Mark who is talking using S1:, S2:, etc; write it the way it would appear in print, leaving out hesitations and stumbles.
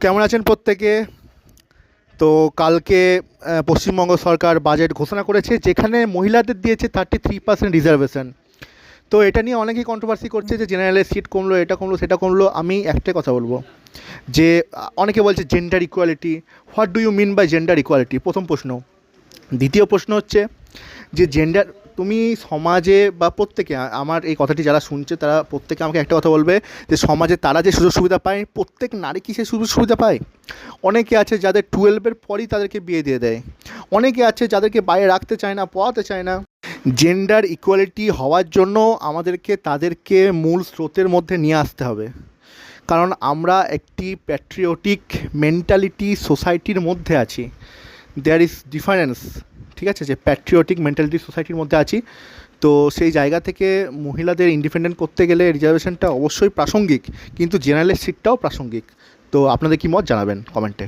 S1: কেমন আছেন প্রত্যেকে? তো কালকে পশ্চিমবঙ্গ সরকার বাজেট ঘোষণা করেছে, যেখানে মহিলাদের দিয়েছে 33% রিজার্ভেশন। তো এটা নিয়ে অনেকেই কন্ট্রোভার্সি করছে যে জেনারেলের সিট কমলো, এটা কমলো, সেটা কমলো। আমি একটাই কথা বলবো যে অনেকে বলছে gender equality. What do you mean by gender equality? প্রথম প্রশ্ন। দ্বিতীয় প্রশ্ন হচ্ছে যে জেন্ডার, তুমি সমাজে বা প্রত্যেকে, আমার এই কথাটি যারা শুনছে তারা প্রত্যেকে আমাকে একটা কথা বলবে যে সমাজে তারা যে সুযোগ সুবিধা পায়, প্রত্যেক নারী কি সে সুযোগ সুবিধা পায়? অনেকে আছে যাদের 12-এর পরই তাদেরকে বিয়ে দিয়ে দেয়। অনেকে আছে যাদেরকে বাইরে রাখতে চায় না, পড়াতে চায় না। জেন্ডার ইকুয়ালিটি হওয়ার জন্য আমাদেরকে তাদেরকে মূল স্রোতের মধ্যে নিয়ে আসতে হবে। কারণ আমরা একটি প্যাট্রিয়টিক মেন্টালিটি সোসাইটির মধ্যে আছি। There is difference. ঠিক আছে, যে প্যাট্রিয়টিক মেন্টালিটি সোসাইটির মধ্যে আছি। তো সেই জায়গা থেকে মহিলাদের ইন্ডিপেন্ডেন্ট করতে গেলে রিজার্ভেশনটা অবশ্যই প্রাসঙ্গিক, কিন্তু জেনারেলের সিটটাও প্রাসঙ্গিক। তো আপনাদের কি মত জানাবেন কমেন্টে।